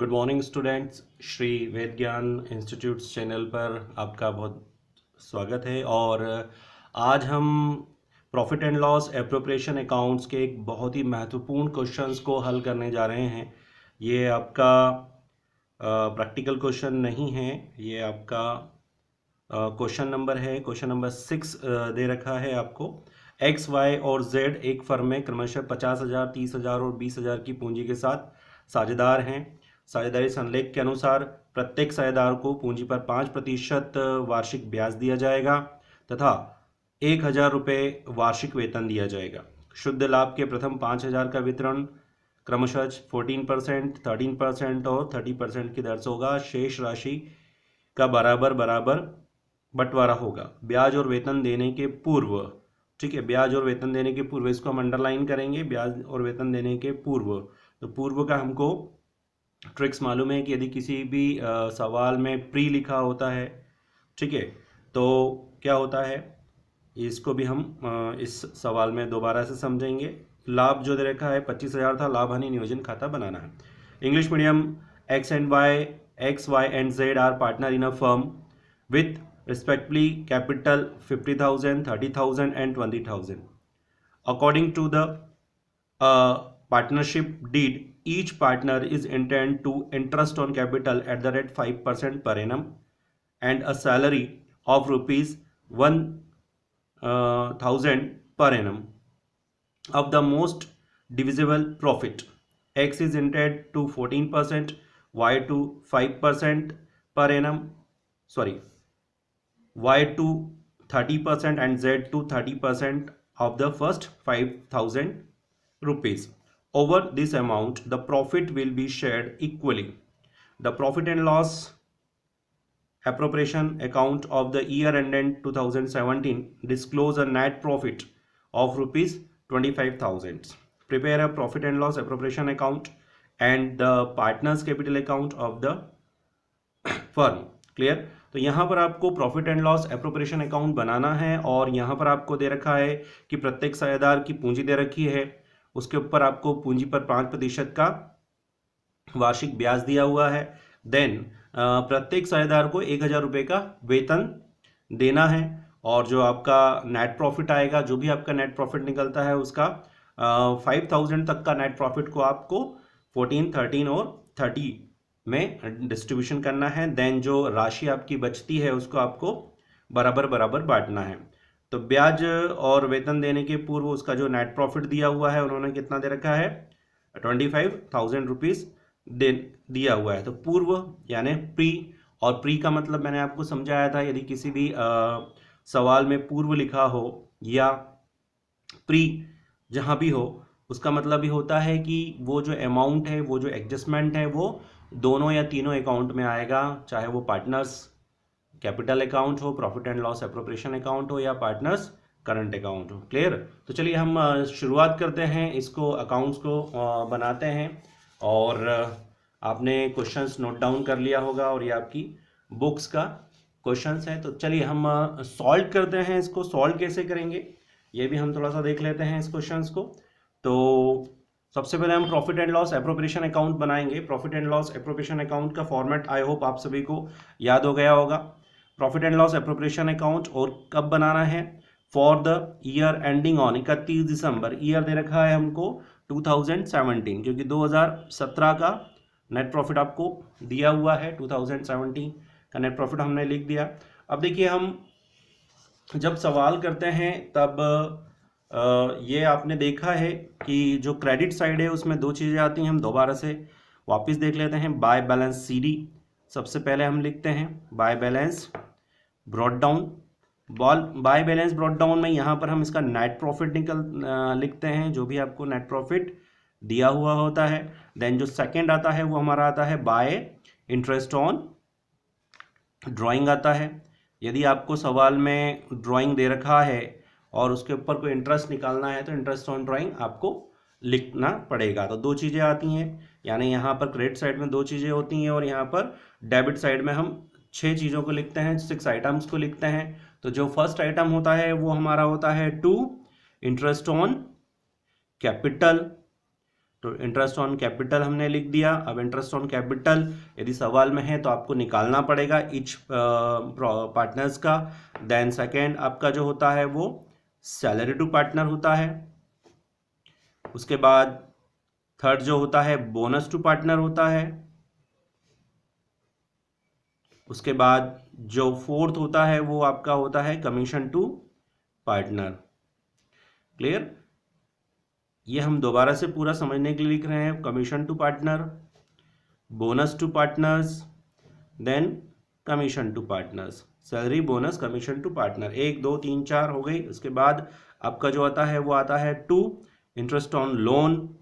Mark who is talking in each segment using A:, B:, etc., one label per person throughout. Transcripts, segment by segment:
A: Good morning students. Shri Ved Gyan institutes channel पर आपका बहुत स्वागत है। और आज हम profit and loss appropriation accounts के एक बहुत ही महत्वपूर्ण क्वेश्चंस को हल करने जा रहे हैं। ये आपका प्रैक्टिकल क्वेश्चन नहीं है, ये आपका क्वेश्चन नंबर है। क्वेश्चन नंबर 6 दे रखा है आपको। एक्स, वाई और जेड एक फर्म में क्रमशः 50,000, 30,000 और 20,000 की पूंजी के साथ साझेदार हैं। साझेदारी संलेख के अनुसार प्रत्येक साझेदार को पूंजी पर 5% वार्षिक ब्याज दिया जाएगा तथा 1,000 रुपये वार्षिक वेतन दिया जाएगा। शुद्ध लाभ के प्रथम 5,000 का वितरण क्रमशः 14%, 13% और 30% की दर से होगा। शेष राशि का बराबर बराबर बंटवारा होगा। ब्याज और वेतन देने के पूर्व, ठीक है, ब्याज और वेतन देने के पूर्व, इसको हम अंडरलाइन करेंगे। ब्याज और वेतन देने के पूर्व, तो पूर्व का हमको ट्रिक्स मालूम है कि यदि किसी भी सवाल में प्री लिखा होता है, ठीक है, तो क्या होता है, इसको भी हम इस सवाल में दोबारा से समझेंगे। लाभ जो दे रखा है 25,000 था, लाभ हानि नियोजन खाता बनाना है। English medium X Y and Z are partner in a firm with respectively capital 50,000, 30,000 and 20,000. According to the partnership deed, each partner is entitled to interest on capital at the rate 5% per annum and a salary of rupees 1,000 per annum of the most divisible profit. X is entitled to 14%, Y to 5% per annum, Y to 30% and Z to 30% of the first 5,000 rupees. Over this amount, the profit will be shared equally. The profit and loss appropriation account of the year ended 2017 disclose a net profit of rupees 25,000. Prepare a profit and loss appropriation account and the partners capital account of the firm. Clear? तो यहाँ पर आपको profit and loss appropriation account बनाना है और यहाँ पर आपको दे रखा है कि प्रत्येक साझेदार की पूंजी दे रखी है, उसके ऊपर आपको पूंजी पर 5% का वार्षिक ब्याज दिया हुआ है। देन प्रत्येक साझेदार को 1,000 रुपये का वेतन देना है और जो आपका नेट प्रॉफिट आएगा, जो भी आपका नेट प्रॉफिट निकलता है, उसका 5,000 तक का नेट प्रॉफिट को आपको 14, 13 और 30 में डिस्ट्रीब्यूशन करना है। देन जो राशि आपकी बचती है उसको आपको बराबर बराबर बांटना है। तो ब्याज और वेतन देने के पूर्व उसका जो नेट प्रॉफिट दिया हुआ है, उन्होंने कितना दे रखा है, 25,000 रुपीज़ दिया हुआ है। तो पूर्व यानी प्री, और प्री का मतलब मैंने आपको समझाया था, यदि किसी भी सवाल में पूर्व लिखा हो या प्री जहाँ भी हो, उसका मतलब ये होता है कि वो जो अमाउंट है, वो जो एडजस्टमेंट है, वो दोनों या तीनों अकाउंट में आएगा, चाहे वो पार्टनर्स कैपिटल अकाउंट हो, profit and loss appropriation account हो, या पार्टनर्स करंट अकाउंट हो। क्लियर? तो चलिए हम शुरुआत करते हैं, इसको अकाउंट्स को बनाते हैं। और आपने क्वेश्चंस नोट डाउन कर लिया होगा और ये आपकी बुक्स का क्वेश्चंस है। तो चलिए हम सॉल्व करते हैं। इसको सॉल्व कैसे करेंगे ये भी हम थोड़ा सा देख लेते हैं इस क्वेश्चंस को। तो सबसे पहले हम profit and loss appropriation account बनाएंगे। Profit and loss appropriation account का फॉर्मेट आई होप आप सभी को याद हो गया होगा। Profit and loss appropriation account और कब बनाना है, for the year ending on 31 December. Year दे रखा है हमको 2017, क्योंकि 2017 का नेट प्रॉफिट आपको दिया हुआ है, 2017 का नेट प्रॉफिट हमने लिख दिया। अब देखिए, हम जब सवाल करते हैं तब ये आपने देखा है कि जो क्रेडिट साइड है उसमें दो चीज़ें आती हैं। हम दोबारा से वापस देख लेते हैं। बाय बैलेंस CD सबसे पहले हम लिखते हैं, by balance brought down. By balance brought down में यहाँ पर हम इसका नेट प्रॉफिट लिखते हैं, जो भी आपको नेट प्रॉफिट दिया हुआ होता है। देन जो सेकेंड आता है वो हमारा आता है बाय इंटरेस्ट ऑन ड्राइंग आता है। यदि आपको सवाल में ड्राइंग दे रखा है और उसके ऊपर कोई इंटरेस्ट निकालना है तो इंटरेस्ट ऑन ड्राइंग आपको लिखना पड़ेगा। तो दो चीज़ें आती हैं, यानी यहाँ पर क्रेडिट साइड में दो चीज़ें होती हैं और यहाँ पर डेबिट साइड में हम 6 चीज़ों को लिखते हैं, 6 आइटम्स को लिखते हैं। तो जो फर्स्ट आइटम होता है वो हमारा होता है टू इंटरेस्ट ऑन कैपिटल। तो इंटरेस्ट ऑन कैपिटल हमने लिख दिया। अब इंटरेस्ट ऑन कैपिटल यदि सवाल में है तो आपको निकालना पड़ेगा ईच पार्टनर्स का। देन सेकेंड आपका जो होता है वो सैलरी टू पार्टनर होता है। उसके बाद थर्ड जो होता है बोनस टू पार्टनर होता है। उसके बाद जो फोर्थ होता है वो आपका होता है कमीशन टू पार्टनर। क्लियर? ये हम दोबारा से पूरा समझने के लिए लिख रहे हैं। Commission to partner, bonus to partners, then commission to partners, salary bonus commission to partner. 1 2 3 4 हो गई। उसके बाद आपका जो आता है वो आता है टू इंटरेस्ट ऑन लोन।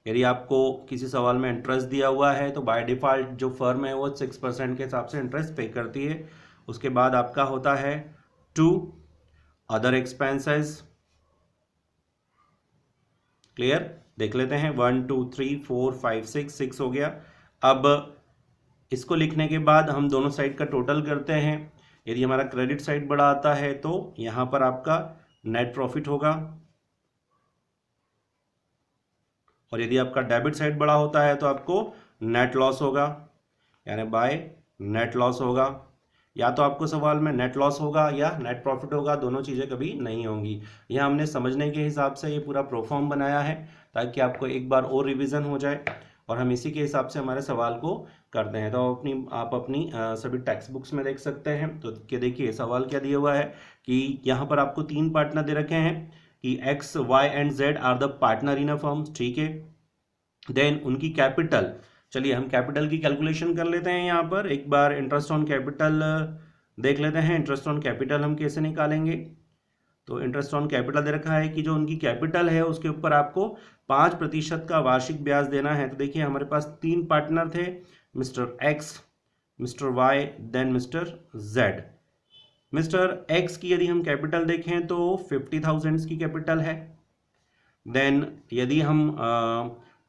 A: यदि आपको किसी सवाल में इंटरेस्ट दिया हुआ है तो बाय डिफॉल्ट जो फर्म है वो 6% के हिसाब से इंटरेस्ट पे करती है। उसके बाद आपका होता है टू अदर एक्सपेंसेस। क्लियर? देख लेते हैं 1 2 3 4 5 6 हो गया। अब इसको लिखने के बाद हम दोनों साइड का टोटल करते हैं। यदि हमारा क्रेडिट साइड बड़ा आता है तो यहां पर आपका नेट प्रॉफिट होगा, और यदि आपका डेबिट साइड बड़ा होता है तो आपको नेट लॉस होगा, यानी बाय नेट लॉस होगा। या तो आपको सवाल में नेट लॉस होगा या नेट प्रॉफिट होगा, दोनों चीज़ें कभी नहीं होंगी। यह हमने समझने के हिसाब से ये पूरा प्रोफॉर्म बनाया है ताकि आपको एक बार और रिवीजन हो जाए, और हम इसी के हिसाब से हमारे सवाल को करते हैं। तो आप अपनी सभी टेक्स्ट बुक्स में देख सकते हैं। तो देखिए सवाल क्या दिया हुआ है कि यहाँ पर आपको 3 पार्टनर दे रखे हैं कि X Y and Z are the partner in a firm. ठीक है, देन उनकी कैपिटल, चलिए हम कैपिटल की कैलकुलेशन कर लेते हैं। यहाँ पर एक बार इंटरेस्ट ऑन कैपिटल देख लेते हैं। इंटरेस्ट ऑन कैपिटल हम कैसे निकालेंगे? तो इंटरेस्ट ऑन कैपिटल दे रखा है कि जो उनकी कैपिटल है उसके ऊपर आपको 5% का वार्षिक ब्याज देना है। तो देखिए हमारे पास 3 पार्टनर थे, mister X, mister Y, then mister Z. Mister X की यदि हम कैपिटल देखें तो 50,000 की कैपिटल है। देन यदि हम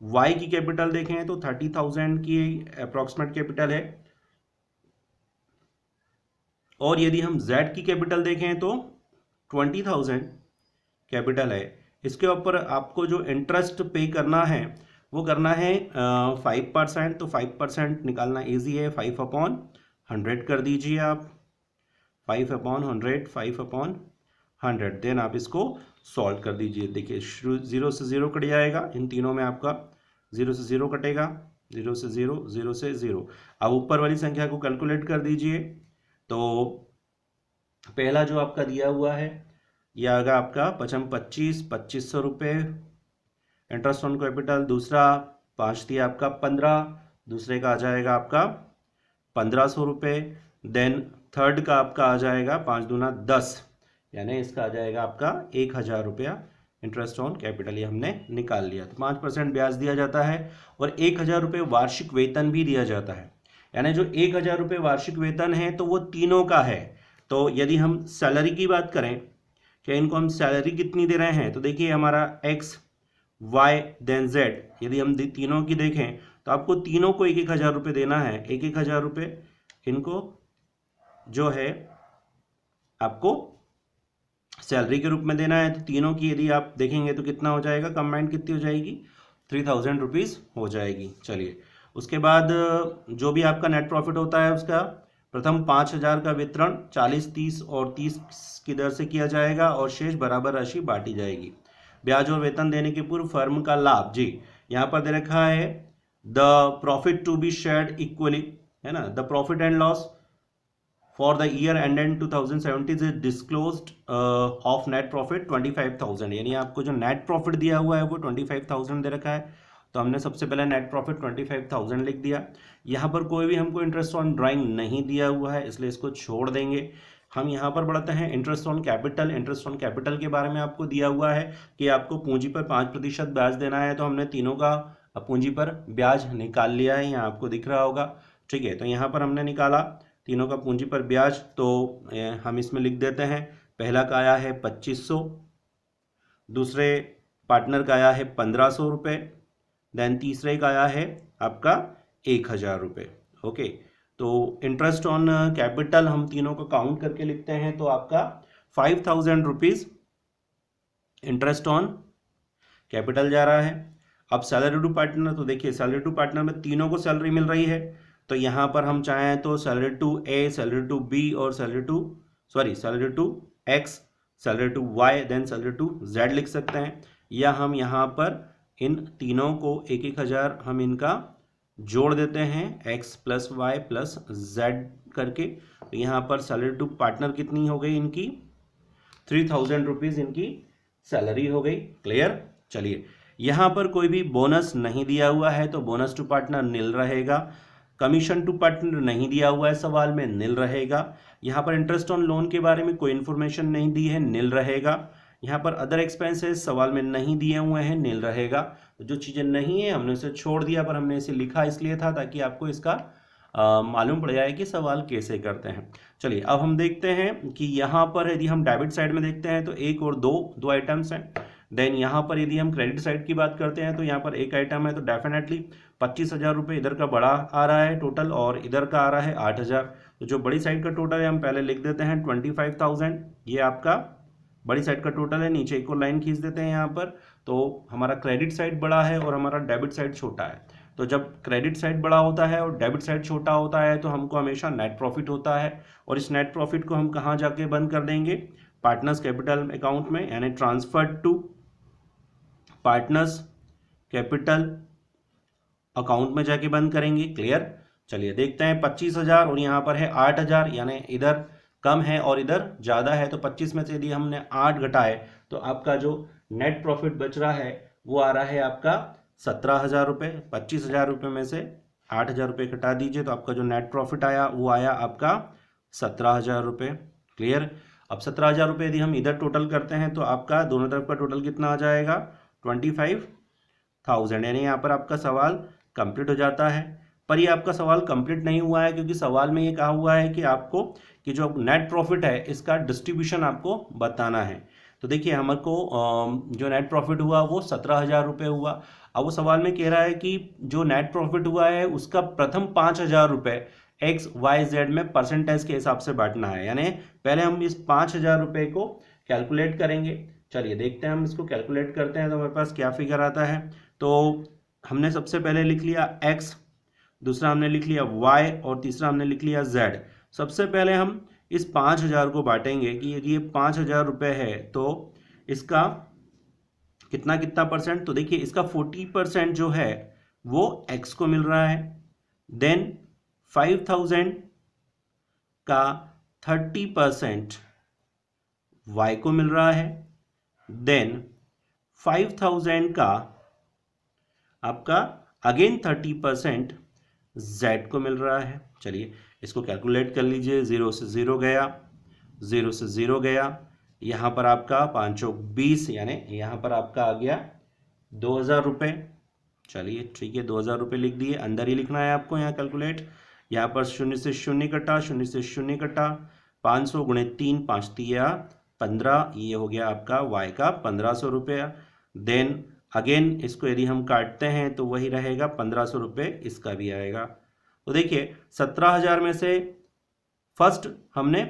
A: वाई की कैपिटल देखें तो 30,000 की अप्रॉक्सीमेट कैपिटल है। और यदि हम जेड की कैपिटल देखें तो 20,000 कैपिटल है। इसके ऊपर आपको जो इंटरेस्ट पे करना है वो करना है 5%। तो 5% निकालना इजी है, 5/100 कर दीजिए आप। 5/100, 5/100। देन आप इसको सॉल्व कर दीजिए। देखिए 0 से 0 कट जाएगा, इन तीनों में आपका 0 से 0 कटेगा, 0 से 0, 0 से 0। अब ऊपर वाली संख्या को कैलकुलेट कर दीजिए। तो पहला जो आपका दिया हुआ है यह आएगा आपका 25,000 रुपये इंटरेस्ट ऑन कैपिटल। दूसरा 5 दिया आपका 15, दूसरे का आ जाएगा आपका 1,500 रुपये। देन थर्ड का आपका आ जाएगा 5 दूना 10, यानी इसका आ जाएगा आपका 1,000 रुपया इंटरेस्ट ऑन कैपिटल। ये हमने निकाल लिया। तो 5% ब्याज दिया जाता है और 1,000 रुपये वार्षिक वेतन भी दिया जाता है। यानी जो 1,000 रुपये वार्षिक वेतन है तो वो तीनों का है। तो यदि हम सैलरी की बात करें कि इनको हम सैलरी कितनी दे रहे हैं, तो देखिए हमारा एक्स वाई देन जेड, यदि हम तीनों की देखें तो आपको तीनों को 1,000 रुपये देना है। 1,000 रुपये इनको जो है आपको सैलरी के रूप में देना है। तो तीनों की यदि आप देखेंगे तो कितना हो जाएगा, कंबाइंड कितनी हो जाएगी, 3,000 रुपीज़ हो जाएगी। चलिए उसके बाद जो भी आपका नेट प्रॉफिट होता है उसका प्रथम 5,000 का वितरण 40, 30 और 30 की दर से किया जाएगा और शेष बराबर राशि बांटी जाएगी। ब्याज और वेतन देने के पूर्व फर्म का लाभ, जी यहाँ पर दे रखा है the profit to be shared equally, है ना। The profit and loss for the year ended 2017 is disclosed of net profit 25,000, यानी आपको जो नेट प्रॉफिट दिया हुआ है वो 25,000 दे रखा है। तो हमने सबसे पहले नेट प्रॉफिट 25,000 लिख दिया। यहाँ पर कोई भी हमको इंटरेस्ट ऑन ड्राइंग नहीं दिया हुआ है, इसलिए इसको छोड़ देंगे। हम यहाँ पर बढ़ते हैं interest on capital. Interest on capital के बारे में आपको दिया हुआ है कि आपको पूंजी पर 5% ब्याज देना है। तो हमने तीनों का पूंजी पर ब्याज निकाल लिया है, यहाँ आपको दिख रहा होगा। ठीक है, तो यहाँ पर हमने निकाला तीनों का पूंजी पर ब्याज। तो हम इसमें लिख देते हैं, पहला का आया है 2,500, दूसरे पार्टनर का आया है 1,500 रुपये, देन तीसरे का आया है आपका 1,000 रुपये। ओके, तो इंटरेस्ट ऑन कैपिटल हम तीनों को काउंट करके लिखते हैं। तो आपका 5,000 रुपीज़ इंटरेस्ट ऑन कैपिटल जा रहा है। अब सैलरी टू पार्टनर, तो देखिए सैलरी टू पार्टनर में तीनों को सैलरी मिल रही है, तो यहाँ पर हम चाहें तो salary to A, salary to B और salary to X, salary to Y, then salary to Z लिख सकते हैं, या हम यहाँ पर इन तीनों को 1,000 हम इनका जोड़ देते हैं x plus Y plus Z करके। तो यहाँ पर सैलरी टू पार्टनर कितनी हो गई इनकी, 3,000 रुपीज़ इनकी सैलरी हो गई। क्लियर। चलिए, यहाँ पर कोई भी बोनस नहीं दिया हुआ है तो बोनस टू पार्टनर नील रहेगा। कमीशन टू पार्टनर नहीं दिया हुआ है सवाल में, नील रहेगा। यहाँ पर इंटरेस्ट ऑन लोन के बारे में कोई इन्फॉर्मेशन नहीं दी है, नील रहेगा। यहाँ पर अदर एक्सपेंसेस सवाल में नहीं दिए हुए हैं, नील रहेगा। तो जो चीज़ें नहीं है हमने उसे छोड़ दिया, पर हमने इसे लिखा इसलिए था ताकि आपको इसका मालूम पड़ जाए कि सवाल कैसे करते हैं। चलिए अब हम देखते हैं कि यहाँ पर यदि हम डेबिट साइड में देखते हैं तो एक और दो आइटम्स हैं। देन यहाँ पर यदि हम क्रेडिट साइड की बात करते हैं तो यहाँ पर एक आइटम है, तो डेफिनेटली 25,000 रुपये इधर का बड़ा आ रहा है टोटल, और इधर का आ रहा है 8,000। तो जो बड़ी साइड का टोटल है हम पहले लिख देते हैं 25,000, ये आपका बड़ी साइड का टोटल है। नीचे एक और लाइन खींच देते हैं यहाँ पर, तो हमारा क्रेडिट साइड बड़ा है और हमारा डेबिट साइड छोटा है। तो जब क्रेडिट साइड बड़ा होता है और डेबिट साइड छोटा होता है तो हमको हमेशा नेट प्रॉफिट होता है, और इस नेट प्रॉफिट को हम कहाँ जाके बंद कर देंगे, पार्टनर्स कैपिटल अकाउंट में, यानी transfer to partners capital account में जाके बंद करेंगे। क्लियर। चलिए देखते हैं 25,000 और यहाँ पर है 8,000, यानी इधर कम है और इधर ज़्यादा है, तो 25 में से यदि हमने 8 घटाए तो आपका जो नेट प्रॉफिट बच रहा है वो आ रहा है आपका 17,000 रुपये। 25,000 रुपये में से 8,000 रुपये घटा दीजिए तो आपका जो नेट प्रॉफिट आया वो आया आपका 17,000 रुपये। क्लियर। अब 17,000 रुपये यदि हम इधर टोटल करते हैं तो आपका दोनों तरफ का टोटल कितना आ जाएगा, 25,000, यानी यहाँ पर आपका सवाल कंप्लीट हो जाता है। पर ये आपका सवाल कंप्लीट नहीं हुआ है, क्योंकि सवाल में ये कहा हुआ है कि आपको कि जो नेट प्रॉफिट है इसका डिस्ट्रीब्यूशन आपको बताना है। तो देखिए हमको जो नेट प्रॉफिट हुआ वो 17,000 रुपये हुआ। अब वो सवाल में कह रहा है कि जो नेट प्रॉफिट हुआ है उसका प्रथम 5,000 रुपये एक्स वाई जेड में परसेंटेज के हिसाब से बांटना है, यानी पहले हम इस 5,000 रुपये को कैलकुलेट करेंगे। चलिए देखते हैं हम इसको कैलकुलेट करते हैं तो हमारे पास क्या फिगर आता है। तो हमने सबसे पहले लिख लिया x, दूसरा हमने लिख लिया y और तीसरा हमने लिख लिया z। सबसे पहले हम इस 5,000 को बांटेंगे कि यदि ये 5,000 रुपये है तो इसका कितना कितना परसेंट, तो देखिए इसका 40% जो है वो x को मिल रहा है। देन 5,000 का 30% y को मिल रहा है। देन 5,000 का आपका अगेन 30% z को मिल रहा है। चलिए इसको कैलकुलेट कर लीजिए। 0 से 0 गया, 0 से 0 गया, यहाँ पर आपका 5 चौक 20, यानी यहाँ पर आपका आ गया 2,000 रुपये। चलिए ठीक है, 2,000 रुपये लिख दिए, अंदर ही लिखना है आपको यहाँ कैलकुलेट। यहाँ पर 0 से 0 कटा, 0 से 0 कटा, 500 गुणे 3, 5 तिया 15, ये हो गया आपका y का 1,500 रुपया। देन अगेन इसको यदि हम काटते हैं तो वही रहेगा 1,500 रुपये, इसका भी आएगा। तो देखिए 17,000 में से फर्स्ट हमने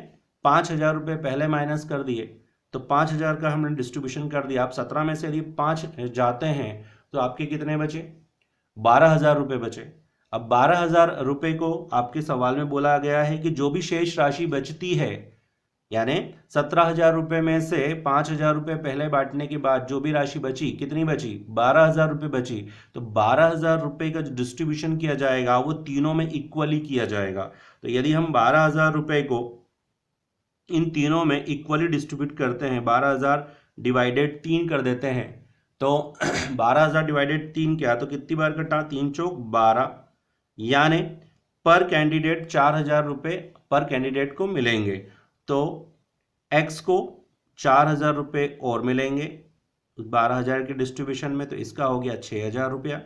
A: 5,000 रुपये पहले माइनस कर दिए, तो 5,000 का हमने डिस्ट्रीब्यूशन कर दिया। आप 17 में से यदि 5 जाते हैं तो आपके कितने बचे, 12,000 रुपये बचे। अब 12,000 रुपये को आपके सवाल में बोला गया है कि जो भी शेष राशि बचती है, यानी 17,000 रुपये में से 5,000 रुपये पहले बांटने के बाद जो भी राशि बची, कितनी बची, 12,000 रुपये बची। तो 12,000 रुपये का जो डिस्ट्रीब्यूशन किया जाएगा वो तीनों में इक्वली किया जाएगा। तो यदि हम 12,000 रुपये को इन तीनों में इक्वली डिस्ट्रीब्यूट करते हैं, 12,000 डिवाइडेड 3 कर देते हैं, तो 12,000 डिवाइडेड 3 क्या, तो कितनी बार कटा, 3 चौक 12, यानी पर कैंडिडेट 4,000 रुपये पर कैंडिडेट को मिलेंगे। तो x को 4,000 रुपये और मिलेंगे 12,000 के डिस्ट्रीब्यूशन में, तो इसका हो गया 6,000 रुपया।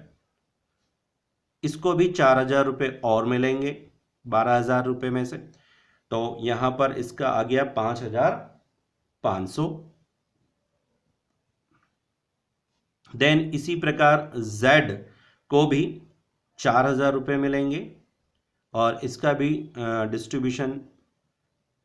A: इसको भी 4,000 रुपये और मिलेंगे 12,000 रुपये में से, तो यहाँ पर इसका आ गया 5,500। देन इसी प्रकार z को भी 4,000 रुपये मिलेंगे और इसका भी डिस्ट्रीब्यूशन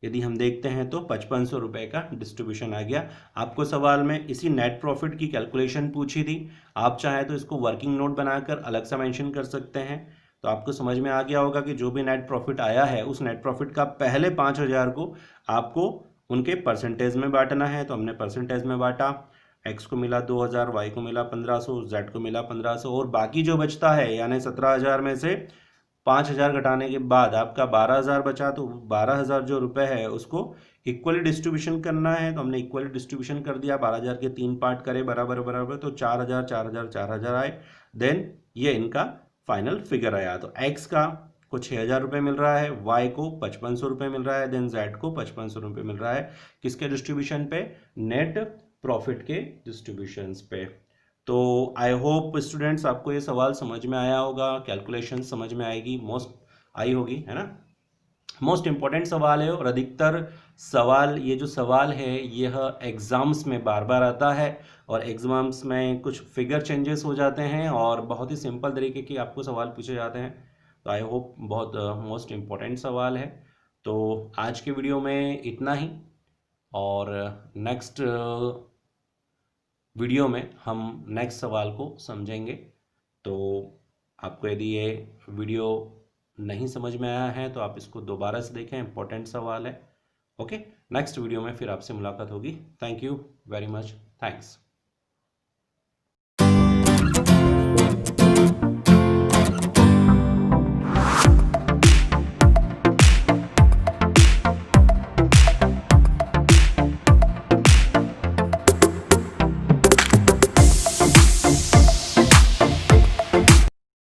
A: यदि हम देखते हैं तो 5500 रुपये का डिस्ट्रीब्यूशन आ गया। आपको सवाल में इसी नेट प्रॉफिट की कैलकुलेशन पूछी थी, आप चाहें तो इसको वर्किंग नोट बनाकर अलग सा मेंशन कर सकते हैं। तो आपको समझ में आ गया होगा कि जो भी नेट प्रॉफिट आया है उस नेट प्रॉफिट का पहले 5000 को आपको उनके परसेंटेज में बांटना है। तो हमने परसेंटेज में बांटा, एक्स को मिला 2000, वाई को मिला 1500, जेड को मिला 1500, और बाकी जो बचता है यानी 17000 में से 5000 घटाने के बाद आपका 12000 बचा। तो 12000 जो रुपए है उसको इक्वली डिस्ट्रीब्यूशन करना है। तो हमने इक्वली डिस्ट्रीब्यूशन कर दिया, 12000 के 3 पार्ट करे बराबर बराबर, तो 4000 4000 4000 आए। देन ये इनका फाइनल फिगर आया। तो एक्स का को 6000 रुपये मिल रहा है, वाई को 5500 रुपये मिल रहा है, देन जेड को 5500 रुपये मिल रहा है। किसके डिस्ट्रीब्यूशन पे? नेट प्रॉफिट के डिस्ट्रीब्यूशन पे। तो आई होप स्टूडेंट्स आपको ये सवाल समझ में आया होगा, कैलकुलेशन समझ में आएगी, मोस्ट आई होगी, है ना। मोस्ट इंपॉर्टेंट सवाल है और अधिकतर सवाल, ये जो सवाल है यह एग्जाम्स में बार बार आता है और एग्जाम्स में कुछ फिगर चेंजेस हो जाते हैं और बहुत ही सिंपल तरीके के आपको सवाल पूछे जाते हैं। तो आई होप बहुत मोस्ट इम्पॉर्टेंट सवाल है। तो आज के वीडियो में इतना ही, और नेक्स्ट वीडियो में हम नेक्स्ट सवाल को समझेंगे। तो आपको यदि ये वीडियो नहीं समझ में आया है तो आप इसको दोबारा से देखें, इंपॉर्टेंट सवाल है। ओके, नेक्स्ट वीडियो में फिर आपसे मुलाकात होगी। Thank you very much, thanks.